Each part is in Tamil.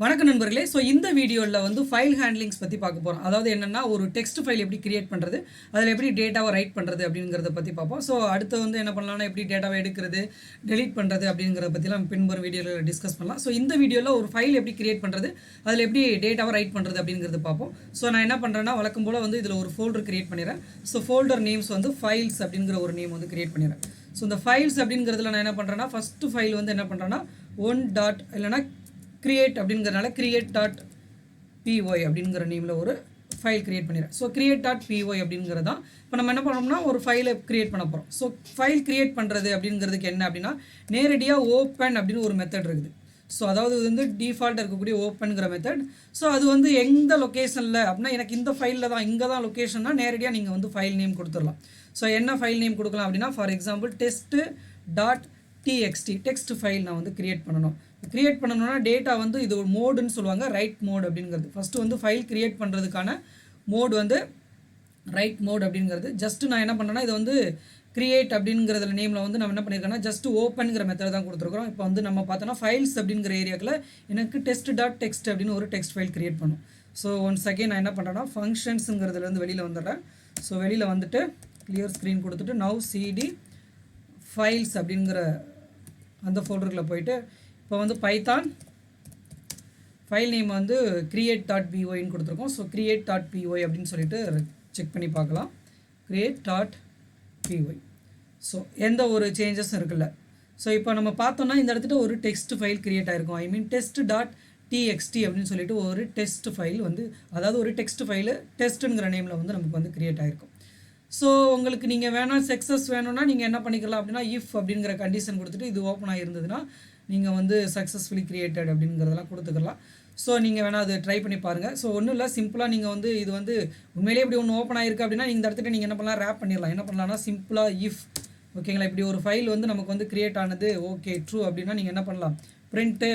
வணக்கம் நண்பர்களே. ஸோ இந்த வீடியோவில் வந்து ஃபைல் ஹேண்ட்லிங்ஸ் பற்றி பார்க்க போகிறோம். அதாவது என்னென்னா ஒரு டெக்ஸ்ட் ஃபைல் எப்படி கிரியேட் பண்ணுறது, அதில் எப்படி டேட்டாவை ரைட் பண்ணுறது அப்படிங்கிறத பற்றி பார்ப்போம். ஸோ அடுத்து வந்து என்ன பண்ணலாம்னா எப்படி டேட்டாவை எடுக்கிறது, டெலீட் பண்ணுறது அப்படிங்கிறத பற்றிலாம் பின்வரும் வீடியோவில் டிஸ்கஸ் பண்ணலாம். ஸோ இந்த வீடியோவில் ஒரு ஃபைல் எப்படி கிரியேட் பண்ணுறது, அதில் எப்படி டேட்டாவை ரைட் பண்ணுறது அப்படிங்கிறது பார்ப்போம். ஸோ நான் என்ன பண்ணுறேன்னா வழக்கம் போல் வந்து இதில் ஒரு ஃபோல்டர் கிரியேட் பண்ணிடுறேன். ஸோ ஃபோல்டர் நேம்ஸ் வந்து ஃபைல்ஸ் அப்படிங்கிற ஒரு நேம் வந்து கிரியேட் பண்ணிடுறேன். ஸோ இந்த ஃபைல்ஸ் அப்படிங்கிறதுல நான் என்ன பண்ணுறேன்னா ஃபஸ்ட்டு ஃபைல் வந்து என்ன பண்ணுறேன்னா ஒன் டாட் இல்லைனா கிரியேட் அப்படிங்கிறனால create.py அப்படிங்கிற நேமில் ஒரு ஃபைல் கிரியேட் பண்ணிடுறேன். ஸோ create.py அப்படிங்கிறது தான் இப்போ நம்ம என்ன பண்ணோம்னா ஒரு ஃபைலை கிரியேட் பண்ண போகிறோம். ஸோ ஃபைல் கிரியேட் பண்ணுறது அப்படிங்கிறதுக்கு என்ன அப்படின்னா நேரடியாக ஓப்பன் அப்படின்னு ஒரு மெத்தட் இருக்குது. ஸோ அதாவது இது வந்து டிஃபால்ட்டாக இருக்கக்கூடிய ஓப்பனுங்கிற மெத்தட். ஸோ அது வந்து எந்த லொக்கேஷனில் அப்படின்னா எனக்கு இந்த ஃபைலில் தான் இங்கே தான் லொக்கேஷன்னா நேரடியாக நீங்கள் வந்து ஃபைல் நேம் கொடுத்துடலாம். ஸோ என்ன ஃபைல் நேம் கொடுக்கலாம் அப்படின்னா for example test.txt text file நான் வந்து கிரியேட் பண்ணணும். கிரியேட் பண்ணணும்னா டேட்டா வந்து இது ஒரு மோடுன்னு சொல்லுவாங்க, ரைட் மோட் அப்படிங்கிறது. ஃபஸ்ட்டு வந்து ஃபைல் கிரியேட் பண்ணுறதுக்கான மோட் வந்து ரைட் மோட் அப்படிங்கிறது. ஜஸ்ட்டு நான் என்ன பண்ணுறேன்னா இது வந்து கிரியேட் அப்படிங்கிறதுல நேமில் வந்து நம்ம என்ன பண்ணியிருக்கோன்னா ஜஸ்ட் ஓப்பனுங்கிற மெத்தட் தான் கொடுத்துருக்குறோம். இப்போ வந்து நம்ம பார்த்தோன்னா ஃபைல்ஸ் அப்படிங்கிற ஏரியாவில் எனக்கு test.text அப்படின்னு ஒரு டெக்ஸ்ட் ஃபைல் கிரியேட் பண்ணும். ஸோ ஒன்ஸ் அகெயின் நான் என்ன பண்ணுறேன்னா ஃபங்க்ஷன்ஸுங்கிறதுலேருந்து வெளியில் வந்துடுறேன். ஸோ வெளியில் வந்துட்டு கிளியர் ஸ்க்ரீன் கொடுத்துட்டு நவ் cd ஃபைல்ஸ் அப்படிங்கிற அந்த ஃபோல்டருக்குள்ளே போயிட்டு இப்போ வந்து பைத்தான் ஃபைல் நேம் வந்து create.pyன்னு கொடுத்துருக்கோம். ஸோ create.py அப்படின்னு சொல்லிட்டு செக் பண்ணி பார்க்கலாம். create.py. ஸோ எந்த ஒரு சேஞ்சஸும் இருக்குல்ல. ஸோ இப்போ நம்ம பார்த்தோம்னா இந்த இடத்துல ஒரு டெக்ஸ்ட் ஃபைல் கிரியேட் ஆகிருக்கும். ஐ மீன் test.txt அப்படின்னு சொல்லிட்டு ஒரு டெக்ஸ்ட் ஃபைல் வந்து அதாவது ஒரு டெக்ஸ்ட் ஃபைலு டெஸ்ட்டுங்கிற நேமில் வந்து நமக்கு வந்து கிரியேட் ஆகிருக்கும். ஸோ உங்களுக்கு நீங்கள் வேணால் சக்ஸஸ் வேணும்னா நீங்கள் என்ன பண்ணிக்கலாம் அப்படின்னா இஃப் அப்படிங்கிற கண்டிஷன் கொடுத்துட்டு இது ஓப்பன் ஆகிருந்ததுன்னா நீங்கள் வந்து சக்ஸஸ்ஃபுல்லி கிரியேட்டட் அப்படிங்கிறதெல்லாம் கொடுத்துக்கலாம். ஸோ நீங்கள் வேணால் அது ட்ரை பண்ணி பாருங்கள். ஸோ ஒன்றும் இல்லை, சிம்பிளாக நீங்கள் வந்து இது வந்து உண்மையிலே இப்படி ஒன்று ஓப்பன் ஆகிருக்கு அப்படின்னா இந்த இடத்துல நீங்கள் என்ன பண்ணலாம், ரேப் பண்ணிடலாம். என்ன பண்ணலாம்னா சிம்பிளாக இஃப் ஓகேங்களா, இப்படி ஒரு ஃபைல் வந்து நமக்கு வந்து கிரியேட் ஆனது ஓகே ட்ரூ அப்படின்னா நீங்கள் என்ன பண்ணலாம், பிரிண்ட்டு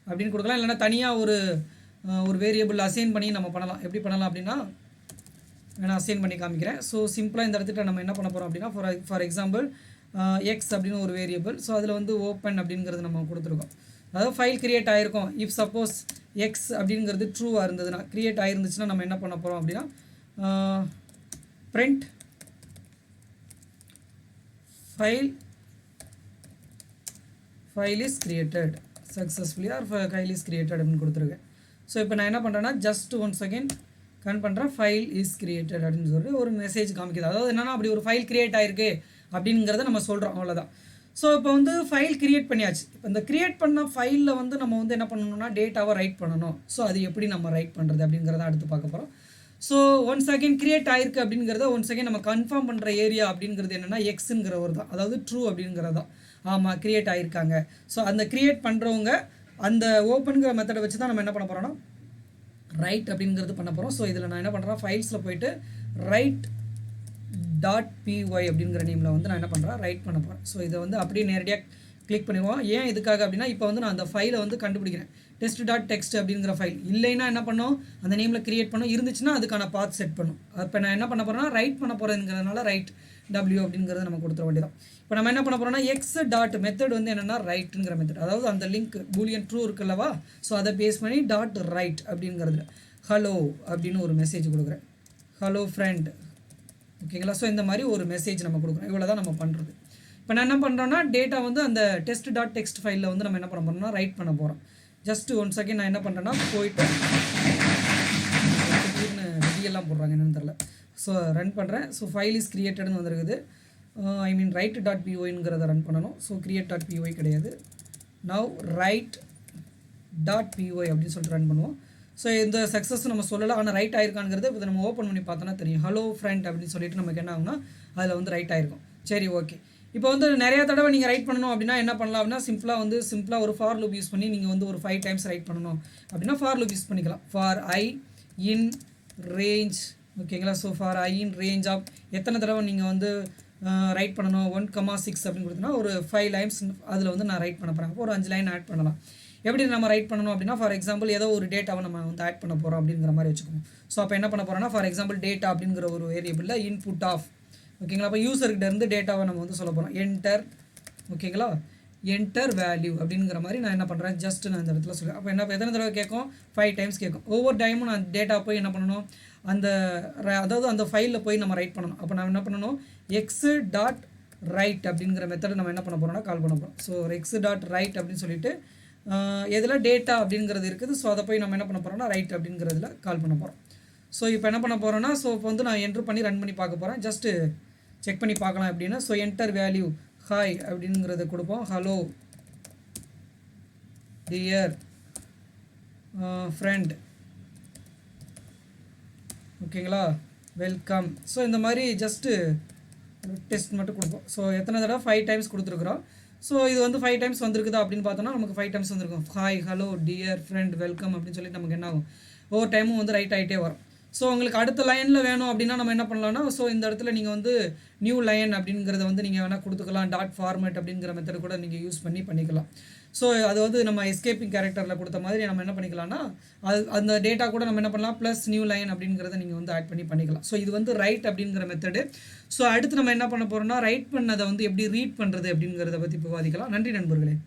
அப்படின்னு கொடுக்கலாம். இல்லைனா தனியாக ஒரு வேரியபிள் அசைன் பண்ணி நம்ம பண்ணலாம். எப்படி பண்ணலாம் அப்படின்னா நான் அசைன் பண்ணி காமிக்கிறேன். ஸோ சிம்பிளாக இந்த இடத்துல நம்ம என்ன பண்ண போகிறோம் அப்படின்னா ஃபார் எக்ஸாம்பிள் எக்ஸ் அப்படின்னு ஒரு வேரியபிள். ஸோ அதில் வந்து ஓப்பன் அப்படிங்கிறது நம்ம கொடுத்துருக்கோம். அதாவது ஃபைல் கிரியேட் ஆகிருக்கும். இஃப் சப்போஸ் எக்ஸ் அப்படிங்கிறது ட்ரூவாக இருந்ததுன்னா கிரியேட் ஆகிருந்துச்சுன்னா நம்ம என்ன பண்ண போகிறோம் அப்படின்னா print file is created successfully or file is created அப்படின்னு கொடுத்துருக்கேன். ஸோ இப்போ நான் என்ன பண்ணுறேன்னா ஜஸ்ட் ஒன்ஸ் அகெயின் கன் பண்ணுறேன் ஃபைல் இஸ் கிரியேட்டட் அப்படின்னு சொல்லி ஒரு மெசேஜ் காமிக்குது. அதாவது என்னென்னா அப்படி ஒரு ஃபைல் கிரியேட் ஆகிருக்கு அப்படிங்கிறத நம்ம சொல்கிறோம், அவ்வளோதான். ஸோ இப்போ வந்து ஃபைல் கிரியேட் பண்ணியாச்சு. இப்போ இந்த கிரியேட் பண்ண ஃபைலில் வந்து நம்ம வந்து என்ன பண்ணணும்னா டேட்டாவை ரைட் பண்ணணும். ஸோ அது எப்படி நம்ம ரைட் பண்ணுறது அப்படிங்கிறத அடுத்து பார்க்க போகிறோம். ஸோ ஒன்ஸ் அகெயின் கிரியேட் ஆகிருக்கு அப்படிங்கிறத ஒன்ஸ் அகெயின் நம்ம கன்ஃபார்ம் பண்ணுற ஏரியா அப்படிங்கிறது என்னென்னா எக்ஸுங்கிற ஒரு தான், அதாவது ட்ரூ அப்படிங்கிறது தான். ஆமாம் கிரியேட் ஆகிருக்காங்க. ஸோ அந்த கிரியேட் பண்ணுறவங்க அந்த ஓப்பனுங்கிற மெத்தடை வச்சு தான் நம்ம என்ன பண்ண போகிறோம்னா ரைட் அப்படிங்கிறது பண்ண போகிறோம். ஸோ இதில் நான் என்ன பண்ணுறேன் ஃபைல்ஸில் போயிட்டு write.py அப்படிங்கிற நேமில் வந்து நான் என்ன பண்ணுறேன் ரைட் பண்ண போகிறேன். ஸோ இதை வந்து அப்படியே நேரடியாக கிளிக் பண்ணிடுவோம். ஏன் இதுக்காக அப்படின்னா இப்போ வந்து நான் அந்த ஃபைலை வந்து கண்டுபிடிக்கிறேன். test.text அப்படிங்கிற ஃபைல் இல்லைன்னா என்ன பண்ணோம் அந்த நேமில் கிரியேட் பண்ணோம், இருந்துச்சுன்னா அதுக்கான பாத் செட் பண்ணும். இப்போ நான் என்ன பண்ண போகிறேன்னா ரைட் பண்ண போகிறதுங்கிறதுனால ரைட் w அப்படிங்கிறத நம்ம கொடுத்துட வேண்டியதான். இப்போ நம்ம என்ன பண்ண போகிறோம்னா எக்ஸ் டாட் மெத்தட் வந்து என்னென்னா ரைட்டுங்கிற மெத்தட், அதாவது அந்த லிங்க் பூலியன் ட்ரூ இருக்குல்லவா, ஸோ அதை பேஸ் பண்ணி டாட் ரைட் அப்படிங்கிறதுல ஹலோ அப்படின்னு ஒரு மெசேஜ் கொடுக்குறேன். ஹலோ ஃப்ரெண்ட் ஓகேங்களா. ஸோ இந்த மாதிரி ஒரு மெசேஜ் நம்ம கொடுக்குறோம். இவ்வளோ தான் நம்ம பண்ணுறது. இப்போ நான் என்ன பண்ணுறோன்னா டேட்டா வந்து அந்த test.text ஃபைலில் வந்து நம்ம என்ன பண்ண போகிறோம்னா ரைட் பண்ண போகிறோம். ஜஸ்ட் ஒன் செகண்ட் நான் என்ன பண்ணுறேன்னா போயிட்டு திடீர்னு வெளியெல்லாம் போடுறாங்க என்னென்னு தெரில. ஸோ ரன் பண்ணுறேன். ஸோ ஃபைல் இஸ் கிரியேட்டட்னு வந்துருக்குது. ஐ மீன் write.pyங்கிறத ரன் பண்ணணும். ஸோ create.py கிடையாது, நவ் write.py அப்படின்னு சொல்லிட்டு ரன் பண்ணுவோம். ஸோ இந்த சக்ஸஸ் நம்ம சொல்லலாம், ஆனால் ரைட் ஆயிருக்காங்கிறது இப்போ நம்ம ஓப்பன் பண்ணி பார்த்தோன்னா தெரியும். ஹலோ ஃப்ரெண்ட் அப்படின்னு சொல்லிட்டு நமக்கு என்ன ஆகும்னா அதில் வந்து ரைட் ஆயிருக்கும். சரி ஓகே. இப்போ வந்து நிறையா தடவை நீங்கள் ரைட் பண்ணணும் அப்படின்னா என்ன பண்ணலாம் அப்படின்னா சிம்பிளாக ஒரு ஃபார் லூப் யூஸ் பண்ணி நீங்கள் வந்து ஒரு 5 டைம்ஸ் ரைட் பண்ணணும் அப்படின்னா ஃபார் லூப் யூஸ் பண்ணிக்கலாம். ஃபார் ஐ இன் ரேஞ்ச் ஓகேங்களா. So for I in range of எத்தனை தடவை நீங்கள் வந்து ரைட் பண்ணணும் 1,6 அப்படின்னு கொடுத்தோன்னா ஒரு 5 லைன்ஸ் அதில் வந்து நான் ரைட் பண்ண போகிறேன். அப்போ ஒரு 5 லைன் ஆட் பண்ணலாம். எப்படி நம்ம ரைட் பண்ணணும் அப்படின்னா ஃபார் எக்ஸாம்பிள் ஏதோ ஒரு டேட்டாவை நம்ம வந்து ஆட் பண்ண போகிறோம் அப்படிங்கிற மாதிரி வச்சுக்கணும். ஸோ அப்போ என்ன பண்ண போகிறோம்னா ஃபார் எக்ஸாம்பிள் டேட்டா அப்படிங்கிற ஒரு வேரியபிளில் இன்புட் ஆஃப் ஓகேங்களா. அப்போ யூசர்கிட்ட இருந்து டேட்டாவை நம்ம வந்து சொல்ல போகிறோம் என்டர் ஓகேங்களா. என்டர் வேல்யூ அப்படிங்கிற மாதிரி நான் என்ன பண்ணுறேன், ஜஸ்ட் நான் இந்த இடத்துல சொல்லி அப்போ என்ன எத்தனை தடவை கேட்கும், 5 டைம்ஸ் கேட்கும். ஒவ்வொரு டைமும் நான் டேட்டா போய் என்ன பண்ணணும், அந்த அதாவது அந்த ஃபைலில் போய் நம்ம ரைட் பண்ணணும். அப்போ நம்ம என்ன பண்ணணும், எக்ஸு டாட் ரைட் அப்படிங்கிற மெத்தடை நம்ம என்ன பண்ண போகிறோம்னா கால் பண்ண போகிறோம். ஸோ எக்ஸு டாட் ரைட் அப்படின்னு சொல்லிட்டு எதில் டேட்டா அப்படிங்கிறது இருக்குது. ஸோ அதை போய் நம்ம என்ன பண்ண போகிறோம்னா ரைட் அப்படிங்கிறதுல கால் பண்ண போகிறோம். ஸோ இப்போ என்ன பண்ண போகிறோன்னா, ஸோ இப்போ வந்து நான் என்ட்ரு பண்ணி ரன் பண்ணி பார்க்க போகிறேன். ஜஸ்ட்டு செக் பண்ணி பார்க்கலாம் எப்படின்னா, ஸோ என்டர் வேல்யூ ஹாய் அப்படிங்கிறத கொடுப்போம். ஹலோ டியர் ஃப்ரெண்ட், ஓகேங்களா, வெல்கம். ஸோ இந்த மாதிரி ஜஸ்ட்டு டெஸ்ட் மட்டும் கொடுப்போம். ஸோ எத்தனை தடவை 5 டைம்ஸ் கொடுத்துருக்குறோம். ஸோ இது வந்து 5 டைம்ஸ் வந்திருக்குதா அப்படின்னு பார்த்தோன்னா நமக்கு 5 டைம்ஸ் வந்திருக்கும். Hi, hello, dear, friend, welcome அப்படின்னு சொல்லிட்டு நமக்கு என்ன ஆகும், ஒவ்வொரு டைமும் வந்து ரைட் ஆகிட்டே வரும். ஸோ உங்களுக்கு அடுத்த லைனில் வேணும் அப்படின்னா நம்ம என்ன பண்ணலாம்னா, ஸோ இந்த இடத்துல நீங்கள் வந்து நியூ லைன் அப்படிங்கிறத வந்து நீங்கள் வேணால் கொடுத்துக்கலாம். டாட் ஃபார்மேட் அப்படிங்கிற மெத்தட் கூட நீங்கள் யூஸ் பண்ணிக்கலாம். ஸோ அது வந்து நம்ம எஸ்கேப்பிங் கேரக்டரில் கொடுத்த மாதிரி நம்ம என்ன பண்ணிக்கலாம்னா, அது அந்த டேட்டா கூட நம்ம என்ன பண்ணலாம், ப்ளஸ் நியூ லைன் அப்படிங்கிறத நீங்கள் வந்து ஆட் பண்ணிக்கலாம். ஸோ இது வந்து ரைட் அப்படிங்கிற மெத்தடு. ஸோ அடுத்து நம்ம என்ன பண்ண போகிறோம்னா, ரைட் பண்ணதை வந்து எப்படி ரீட் பண்ணுறது அப்படிங்கிறத பற்றி விவாதிக்கலாம். நன்றி நண்பர்களே.